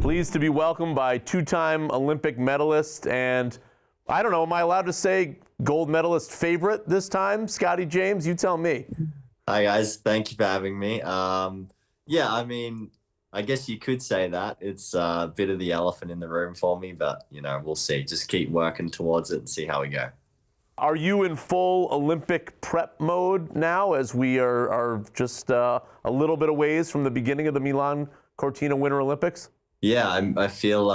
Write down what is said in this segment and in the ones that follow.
Pleased to be welcomed by two-time Olympic medalist and, I don't know, am I allowed to say gold medalist favorite this time? Scotty James, you tell me. Hi guys, thank you for having me. Yeah, I mean, I guess you could say that. It's a bit of the elephant in the room for me, but we'll see. Just keep working towards it and see how we go. Are you in full Olympic prep mode now as we are just a little bit away from the beginning of the Milan Cortina Winter Olympics? Yeah, I feel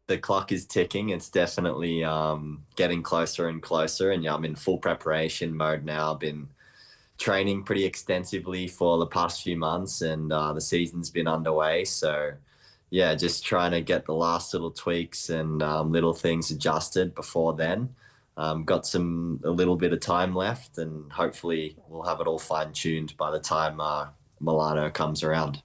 the clock is ticking. It's definitely getting closer and closer, and yeah, I'm in full preparation mode now. I've been training pretty extensively for the past few months, and the season's been underway. So yeah, just trying to get the last little tweaks and little things adjusted before then. Got a little bit of time left, and hopefully we'll have it all fine-tuned by the time Milano comes around.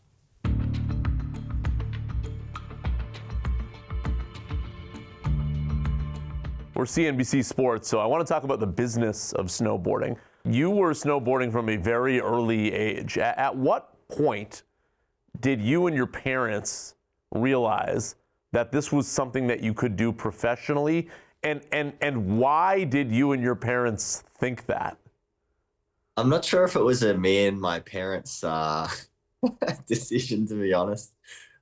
We're CNBC Sports, so I want to talk about the business of snowboarding. You were snowboarding from a very early age. At what point did you and your parents realize that this was something that you could do professionally? And why did you and your parents think that? I'm not sure if it was me and my parents' decision, to be honest.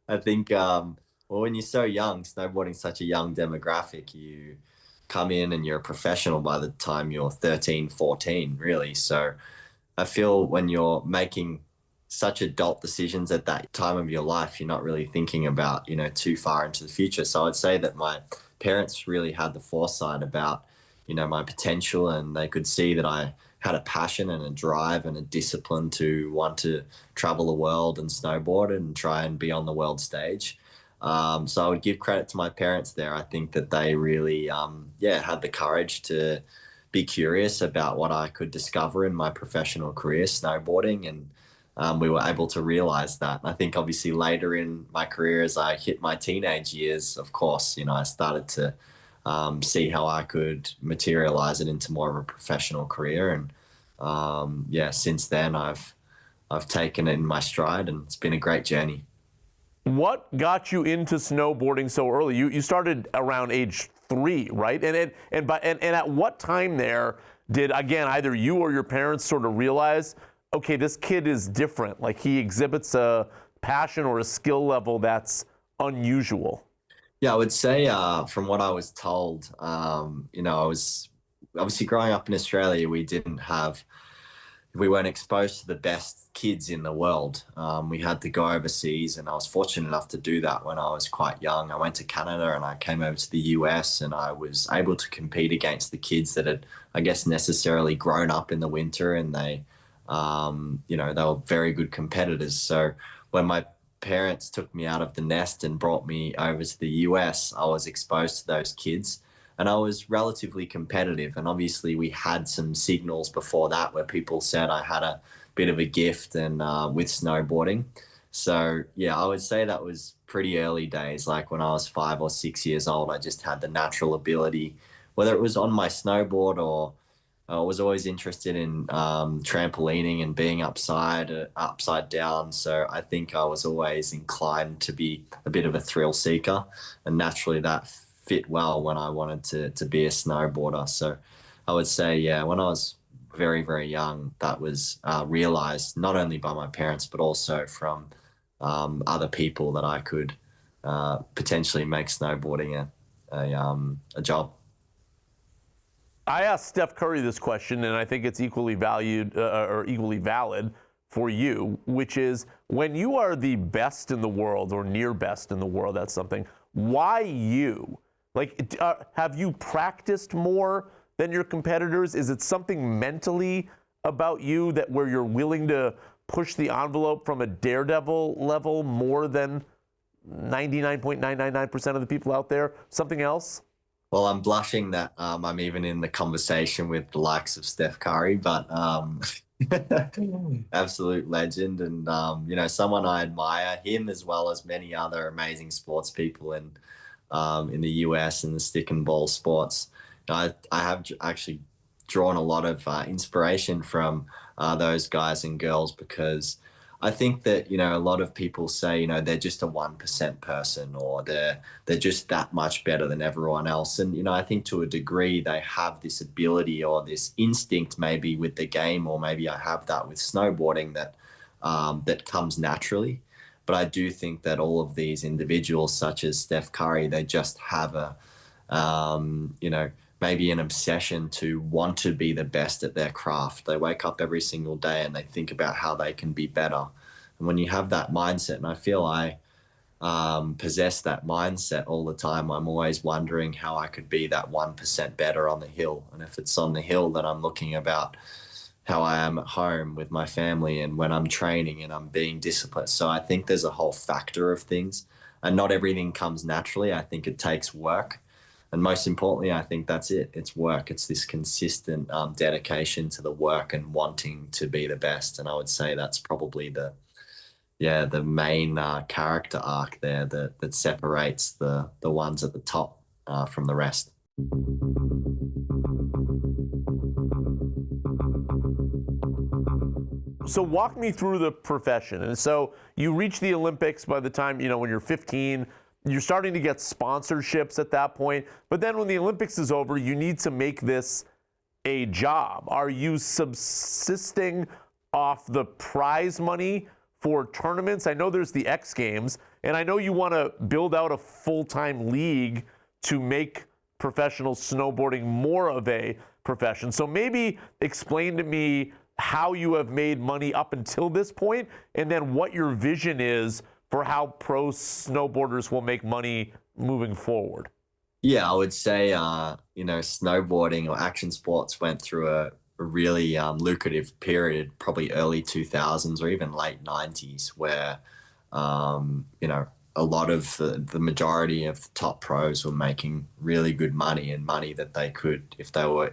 I think, well, when you're so young, snowboarding's such a young demographic, you come in and you're a professional by the time you're 13, 14, really. So I feel when you're making such adult decisions at that time of your life, you're not really thinking about, too far into the future. So I'd say that my parents really had the foresight about, my potential, and they could see that I had a passion and a drive and a discipline to want to travel the world and snowboard and try and be on the world stage. So I would give credit to my parents there. I think that they really, had the courage to be curious about what I could discover in my professional career, snowboarding, and we were able to realize that. I think obviously later in my career, as I hit my teenage years, of course, I started to see how I could materialize it into more of a professional career. And since then I've taken it in my stride, and it's been a great journey. What got you into snowboarding so early? You started around age 3, right? And at what time there did, again, either you or your parents sort of realize, okay, this kid is different, like he exhibits a passion or a skill level that's unusual? Yeah, I would say from what I was told, I was obviously growing up in Australia, we weren't exposed to the best kids in the world. We had to go overseas, and I was fortunate enough to do that when I was quite young. I went to Canada and I came over to the US, and I was able to compete against the kids that had, I guess, necessarily grown up in the winter, and they were very good competitors. So when my parents took me out of the nest and brought me over to the US, I was exposed to those kids. And I was relatively competitive. And obviously we had some signals before that where people said I had a bit of a gift and with snowboarding. So yeah, I would say that was pretty early days. Like when I was 5 or 6 years old, I just had the natural ability, whether it was on my snowboard or I was always interested in trampolining and being upside down. So I think I was always inclined to be a bit of a thrill seeker, and naturally that fit well when I wanted to be a snowboarder. So I would say, yeah, when I was very, very young, that was realized not only by my parents, but also from other people that I could potentially make snowboarding a job. I asked Steph Curry this question, and I think it's equally valued or equally valid for you, which is when you are the best in the world or near best in the world, that's something, why you? Like, have you practiced more than your competitors? Is it something mentally about you that where you're willing to push the envelope from a daredevil level more than 99.999% of the people out there? Something else? Well, I'm blushing that I'm even in the conversation with the likes of Steph Curry, but absolute legend, and someone I admire, him as well as many other amazing sports people in the US and the stick and ball sports. I have actually drawn a lot of inspiration from those guys and girls, because I think that, a lot of people say, they're just a 1% person, or they're just that much better than everyone else. And, I think to a degree they have this ability or this instinct maybe with the game, or maybe I have that with snowboarding that comes naturally. But I do think that all of these individuals, such as Steph Curry, they just have maybe an obsession to want to be the best at their craft. They wake up every single day and they think about how they can be better. And when you have that mindset, and I feel I possess that mindset all the time, I'm always wondering how I could be that 1% better on the hill. And if it's on the hill, then I'm looking about how I am at home with my family and when I'm training and I'm being disciplined. So I think there's a whole factor of things, and not everything comes naturally. I think it takes work. And most importantly, I think that's it. It's work. It's this consistent dedication to the work and wanting to be the best. And I would say that's probably the main character arc there that separates the ones at the top from the rest. So walk me through the profession. And so you reach the Olympics by the time, when you're 15, you're starting to get sponsorships at that point. But then when the Olympics is over, you need to make this a job. Are you subsisting off the prize money for tournaments? I know there's the X Games, and I know you want to build out a full-time league to make professional snowboarding more of a profession. So maybe explain to me how you have made money up until this point, and then what your vision is for how pro snowboarders will make money moving forward. Yeah, I would say, snowboarding or action sports went through a really lucrative period, probably early 2000s or even late 90s, where, a lot of the majority of the top pros were making really good money, and money that they could, if they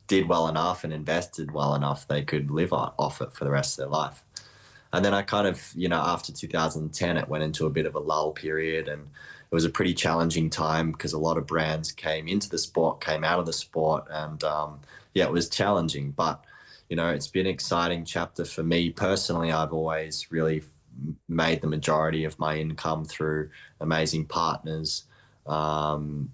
did well enough and invested well enough, they could live off it for the rest of their life. And then I kind of, after 2010, it went into a bit of a lull period, and it was a pretty challenging time because a lot of brands came into the sport, came out of the sport, and it was challenging. But, it's been an exciting chapter for me personally. I've always really made the majority of my income through amazing partners, and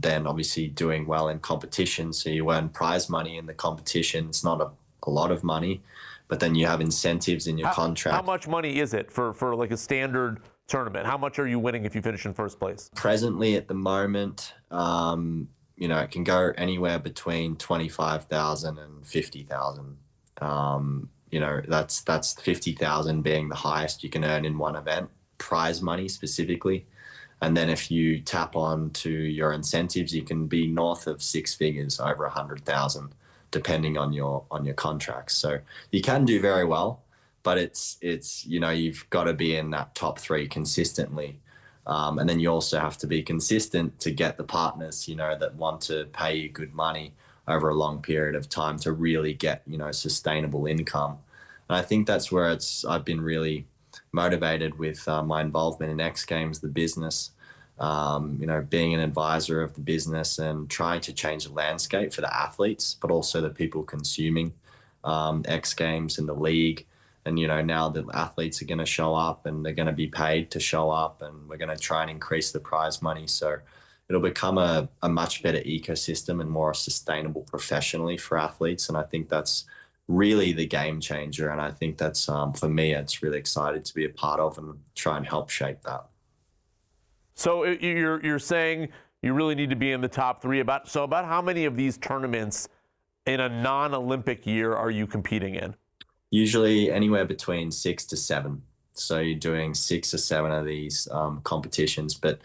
then obviously doing well in competition. So you earn prize money in the competition. It's not a lot of money, but then you have incentives in your contract. How much money is it for like a standard tournament? How much are you winning if you finish in first place? Presently at the moment, it can go anywhere between 25,000 and 50,000. That's 50,000 being the highest you can earn in one event, prize money specifically. And then if you tap on to your incentives, you can be north of six figures, over 100,000. Depending on your contracts. So you can do very well, but it's you've got to be in that top three consistently. And then you also have to be consistent to get the partners, that want to pay you good money over a long period of time to really get, sustainable income. And I think that's where I've been really motivated with my involvement in X Games, the business. Being an advisor of the business and trying to change the landscape for the athletes, but also the people consuming X Games and the league. And, now the athletes are going to show up and they're going to be paid to show up, and we're going to try and increase the prize money. So it'll become a much better ecosystem and more sustainable professionally for athletes. And I think that's really the game changer. And I think that's, for me, it's really excited to be a part of and try and help shape that. So you're saying you really need to be in the top three. About how many of these tournaments in a non-Olympic year are you competing in? Usually anywhere between 6 to 7. So you're doing 6 or 7 of these competitions, but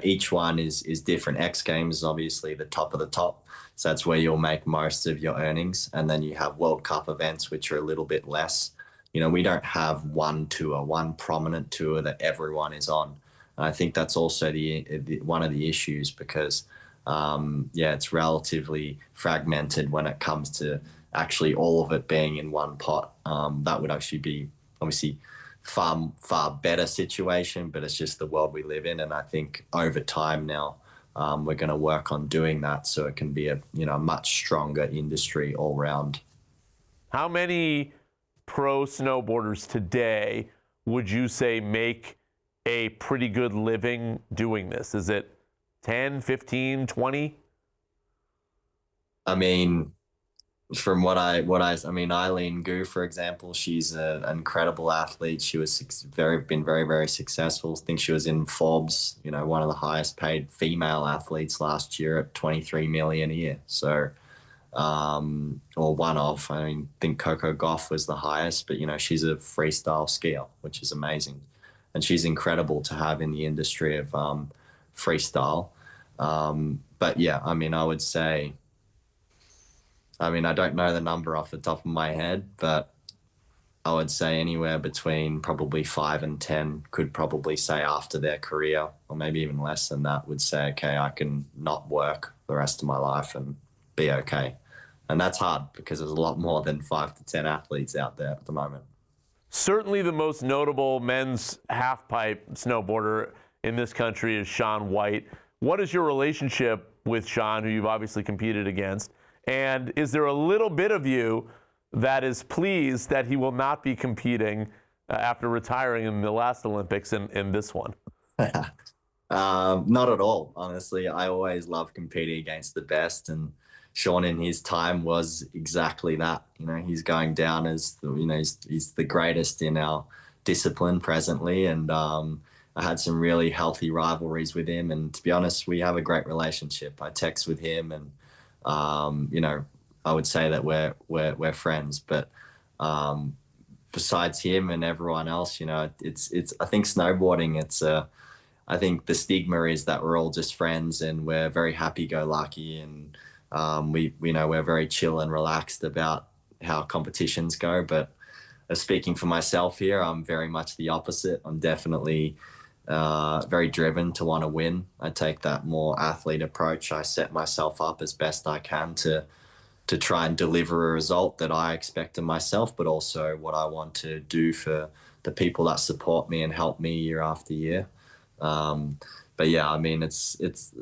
each one is different. X Games is obviously the top of the top, so that's where you'll make most of your earnings. And then you have World Cup events, which are a little bit less. We don't have one tour, one prominent tour that everyone is on. And I think that's also one of the issues because, it's relatively fragmented when it comes to actually all of it being in one pot. That would actually be obviously far better situation, but it's just the world we live in. And I think over time now, we're going to work on doing that so it can be a much stronger industry all round. How many pro snowboarders today would you say make a pretty good living doing this? Is it 10, 15, 20? I mean, from I mean, Eileen Gu, for example, she's an incredible athlete. She was very successful. I think she was in Forbes, one of the highest paid female athletes last year at 23 million a year. So, or one of, I think Coco Gauff was the highest, but she's a freestyle skier, which is amazing. And she's incredible to have in the industry of freestyle. But yeah, I mean, I would say, I don't know the number off the top of my head, but I would say anywhere between probably 5 and 10 could probably say after their career, or maybe even less than that, would say, okay, I can not work the rest of my life and be okay. And that's hard because there's a lot more than 5 to 10 athletes out there at the moment. Certainly the most notable men's half-pipe snowboarder in this country is Shaun White. What is your relationship with Shaun, who you've obviously competed against? And is there a little bit of you that is pleased that he will not be competing after retiring in the last Olympics and this one? Not at all, honestly. I always love competing against the best, and Shaun in his time was exactly that. He's going down as, he's the greatest in our discipline presently, and I had some really healthy rivalries with him, and to be honest, we have a great relationship. I text with him, and I would say that we're friends, but besides him and everyone else, it's I think snowboarding, I think the stigma is that we're all just friends and we're very happy-go-lucky, and we're very chill and relaxed about how competitions go. But speaking for myself here, I'm very much the opposite. I'm definitely very driven to want to win. I take that more athlete approach. I set myself up as best I can to try and deliver a result that I expect of myself, but also what I want to do for the people that support me and help me year after year. But yeah, I mean, it's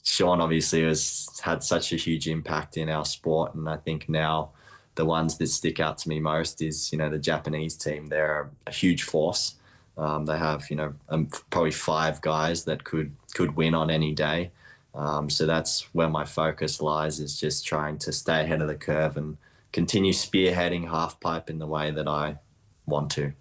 Shaun obviously has had such a huge impact in our sport, and I think now the ones that stick out to me most is the Japanese team. They're a huge force. They have probably 5 guys that could win on any day. So that's where my focus lies, is just trying to stay ahead of the curve and continue spearheading halfpipe in the way that I want to.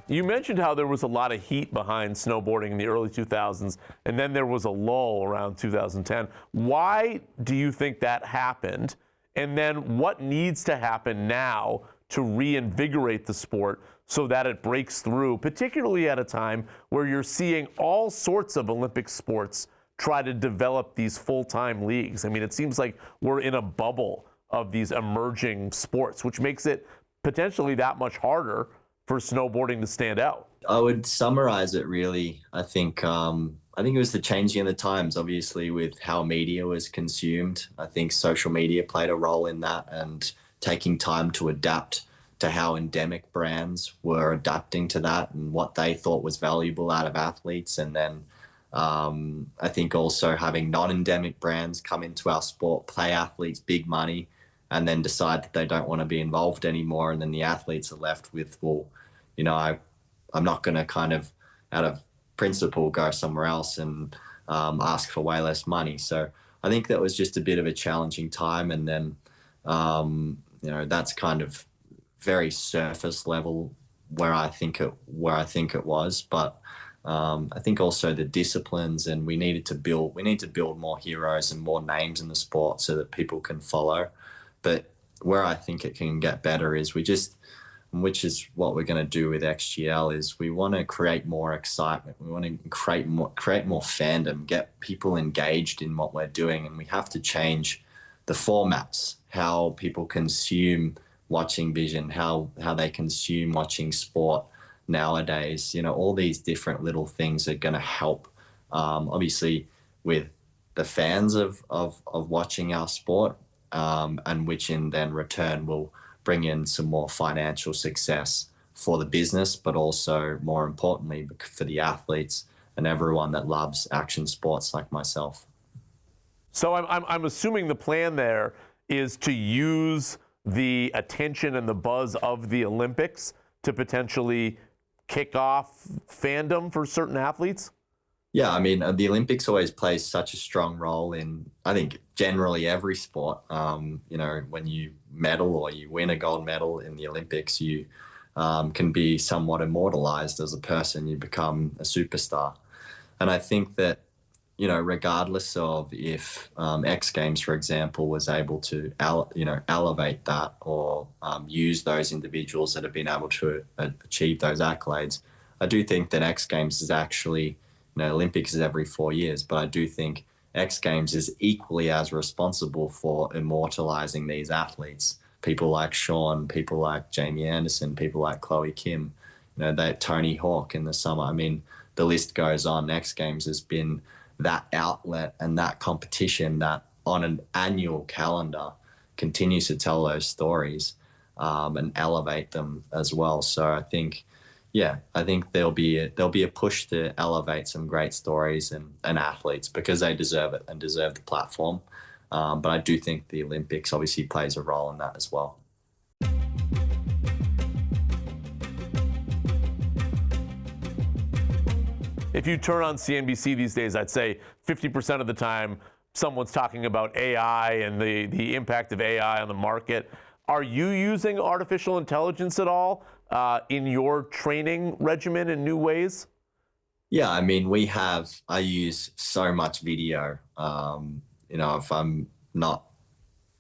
You mentioned how there was a lot of heat behind snowboarding in the early 2000s, and then there was a lull around 2010. Why do you think that happened? And then what needs to happen now to reinvigorate the sport so that it breaks through, particularly at a time where you're seeing all sorts of Olympic sports try to develop these full-time leagues? I mean, it seems like we're in a bubble of these emerging sports, which makes it potentially that much harder for snowboarding to stand out. I would summarize it really. I think it was the changing of the times, obviously, with how media was consumed. I think social media played a role in that, and taking time to adapt to how endemic brands were adapting to that and what they thought was valuable out of athletes. And then I think also having non-endemic brands come into our sport, pay athletes big money, and then decide that they don't want to be involved anymore. And then the athletes are left with, well, I'm not going to kind of, out of principle, go somewhere else and ask for way less money. So I think that was just a bit of a challenging time. And then, that's kind of very surface level where I think it was. But I think also the disciplines, and we need to build more heroes and more names in the sport so that people can follow. But where I think it can get better is which is what we're going to do with XGL, is we want to create more excitement. We want to create more fandom, get people engaged in what we're doing. And we have to change the formats, how people consume watching vision, how they consume watching sport nowadays. All these different little things are going to help, obviously, with the fans of watching our sport, and which in then return will bring in some more financial success for the business, but also, more importantly, for the athletes and everyone that loves action sports like myself. So I'm assuming the plan there is to use the attention and the buzz of the Olympics to potentially kick off fandom for certain athletes? Yeah, I mean, the Olympics always plays such a strong role in, I think, generally every sport. You know, when you medal or you win a gold medal in the Olympics, you can be somewhat immortalized as a person. You become a superstar. And I think that, you know, regardless of if X Games, for example, was able to, elevate that or use those individuals that have been able to achieve those accolades, I do think that X Games is actually, you know, Olympics is every 4 years, but I do think X Games is equally as responsible for immortalizing these athletes. People like Sean, people like Jamie Anderson, people like Chloe Kim, you know, that Tony Hawk in the summer. I mean, the list goes on. X Games has been that outlet and that competition that on an annual calendar continues to tell those stories and elevate them as well. So I think, yeah, I think there'll be a push to elevate some great stories and athletes because they deserve it and deserve the platform. But I do think the Olympics obviously plays a role in that as well. If you turn on CNBC these days, I'd say 50% of the time someone's talking about AI and the impact of AI on the market. Are you using artificial intelligence at all in your training regimen in new ways? Yeah, I mean, I use so much video. You know, if I'm not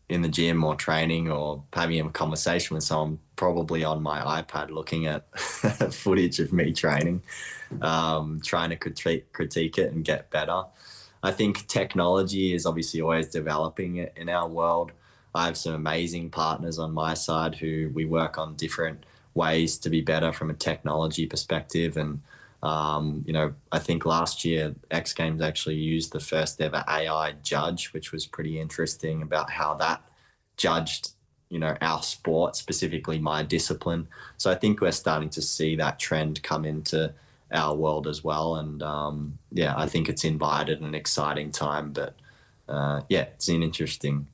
in the gym or training or having a conversation with someone, probably on my iPad looking at footage of me training, trying to critique it and get better. I think technology is obviously always developing in our world. I have some amazing partners on my side who we work on different ways to be better from a technology perspective. And, you know, I think last year X Games actually used the first ever AI judge, which was pretty interesting about how that judged, you know, our sport, specifically my discipline. So I think we're starting to see that trend come into our world as well. And yeah, I think it's invited an exciting time, but yeah, it's an interesting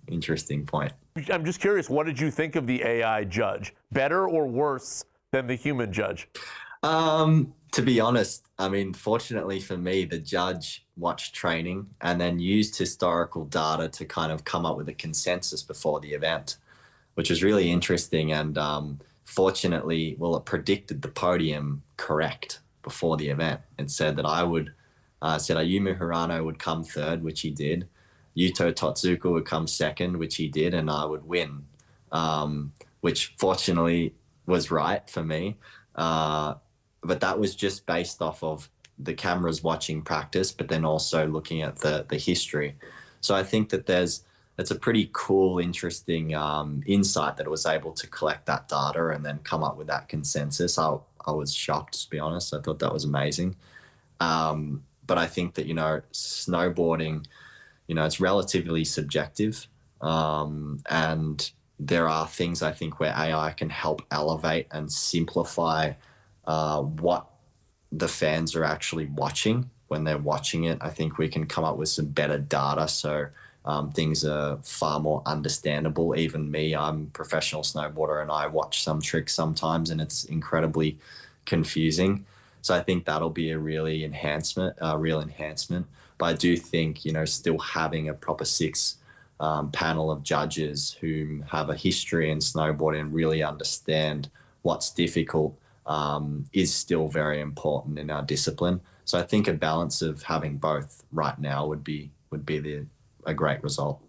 point. I'm just curious, what did you think of the AI judge? Better or worse than the human judge? To be honest, I mean, fortunately for me, the judge watched training and then used historical data to kind of come up with a consensus before the event, which was really interesting. And fortunately, well, it predicted the podium correct before the event. It said that Ayumu Hirano would come third, which he did. Yuto Totsuka would come second, which he did, and I would win, which fortunately was right for me. But that was just based off of the cameras watching practice, but then also looking at the history. So I think that it's a pretty cool, interesting insight that it was able to collect that data and then come up with that consensus. I was shocked, to be honest. I thought that was amazing. But I think that, you know, snowboarding, you know, it's relatively subjective. And there are things I think where AI can help elevate and simplify what the fans are actually watching when they're watching it. I think we can come up with some better data. So things are far more understandable. Even me, I'm a professional snowboarder and I watch some tricks sometimes and it's incredibly confusing. So I think that'll be a real enhancement. But I do think, you know, still having a proper six panel of judges who have a history in snowboarding and really understand what's difficult is still very important in our discipline. So I think a balance of having both right now would be a great result.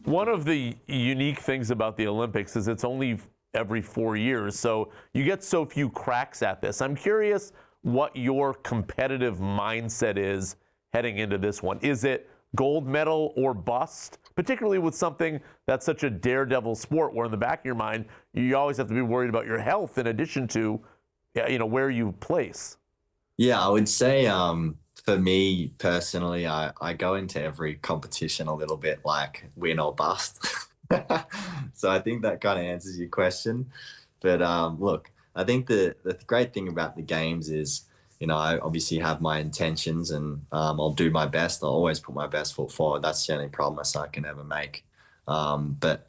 One of the unique things about the Olympics is it's only every 4 years, so you get so few cracks at this. I'm curious what your competitive mindset is heading into this one. Is it gold medal or bust, particularly with something that's such a daredevil sport where in the back of your mind, you always have to be worried about your health in addition to, you know, where you place? Yeah, I would say for me personally, I go into every competition a little bit like win or bust. So I think that kind of answers your question. But look, I think the great thing about the games is, I obviously have my intentions, and I'll do my best. I'll always put my best foot forward. That's the only promise I can ever make. But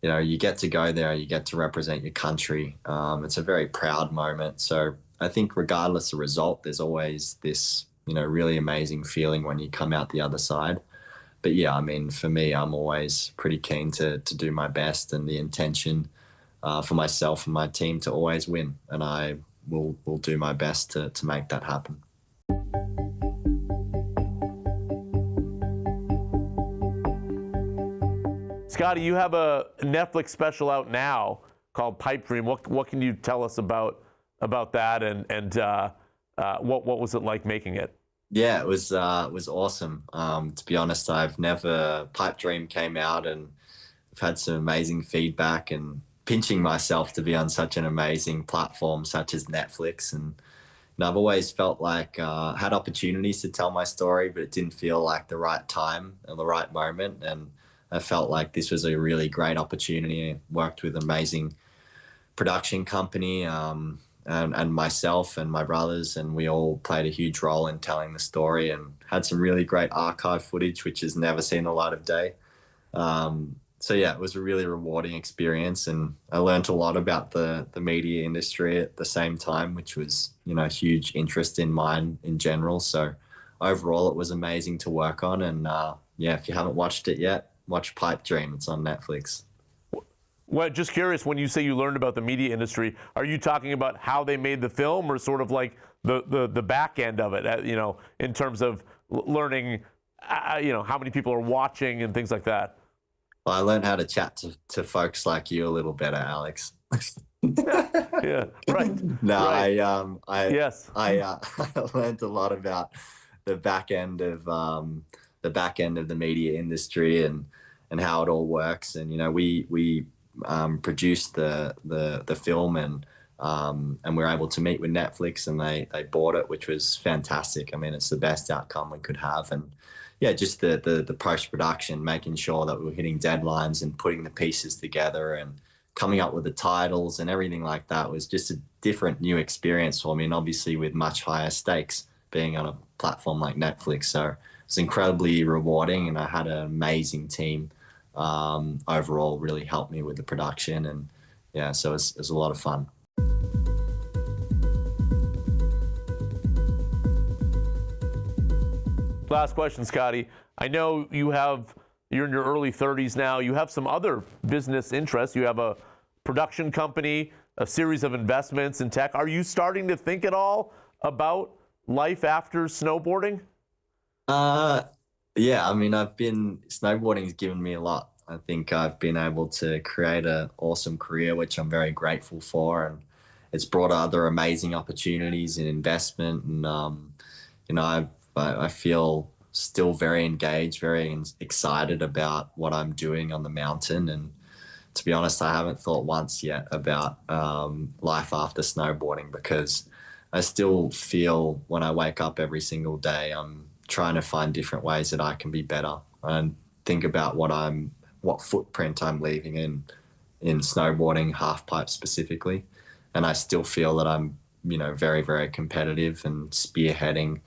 you get to go there, you get to represent your country. It's a very proud moment. So I think regardless of result, there's always this, really amazing feeling when you come out the other side. But yeah, I mean, for me, I'm always pretty keen to do my best, and the intention for myself and my team to always win. And I will do my best to make that happen. Scotty, you have a Netflix special out now called Pipe Dream. What can you tell us about that, and what was it like making it? Yeah, it was awesome. To be honest, Pipe Dream came out, and I've had some amazing feedback, and pinching myself to be on such an amazing platform such as Netflix. And I've always felt like I had opportunities to tell my story, but it didn't feel like the right time and the right moment. And I felt like this was a really great opportunity. I worked with an amazing production company, and myself and my brothers, and we all played a huge role in telling the story, and had some really great archive footage, which has never seen the light of day. So yeah, it was a really rewarding experience, and I learned a lot about the media industry at the same time, which was, a huge interest in mine in general. So overall, it was amazing to work on. And yeah, if you haven't watched it yet, watch Pipe Dream. It's on Netflix. Well, just curious, when you say you learned about the media industry, are you talking about how they made the film, or sort of like the back end of it, in terms of learning, how many people are watching and things like that? Well, I learned how to chat to folks like you a little better, Alex. Yeah, right. No, right. I learned a lot about the back end of the media industry, and how it all works. And we produced the film, and we're able to meet with Netflix, and they bought it, which was fantastic. I mean, it's the best outcome we could have. And yeah, just the post-production, making sure that we were hitting deadlines and putting the pieces together and coming up with the titles and everything like that was just a different new experience for me, and obviously with much higher stakes being on a platform like Netflix. So it's incredibly rewarding, and I had an amazing team. Overall really helped me with the production, and yeah, so it was a lot of fun. Last question, Scotty. I know you're in your early 30s now. You have some other business interests. You have a production company, a series of investments in tech. Are you starting to think at all about life after snowboarding? Yeah, I mean, snowboarding has given me a lot. I think I've been able to create an awesome career, which I'm very grateful for. And it's brought other amazing opportunities in investment. And, I feel still very engaged, very excited about what I'm doing on the mountain. And to be honest, I haven't thought once yet about life after snowboarding, because I still feel when I wake up every single day, I'm trying to find different ways that I can be better, and think about what footprint I'm leaving in snowboarding, half pipe specifically. And I still feel that I'm, very, very competitive and spearheading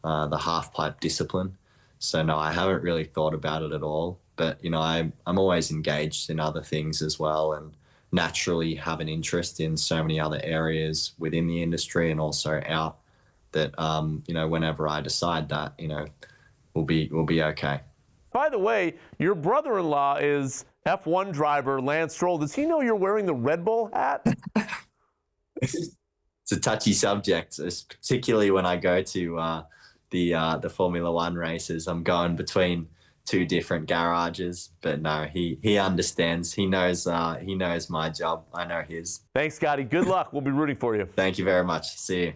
the half pipe discipline. So no, I haven't really thought about it at all. But, I'm always engaged in other things as well, and naturally have an interest in so many other areas within the industry and also out, that, whenever I decide that, we'll be okay. By the way, your brother-in-law is F1 driver Lance Stroll. Does he know you're wearing the Red Bull hat? It's a touchy subject, particularly when I go to the Formula One races. I'm going between two different garages, but no, he understands. He knows my job. I know his. Thanks, Scotty. Good luck. We'll be rooting for you. Thank you very much. See you.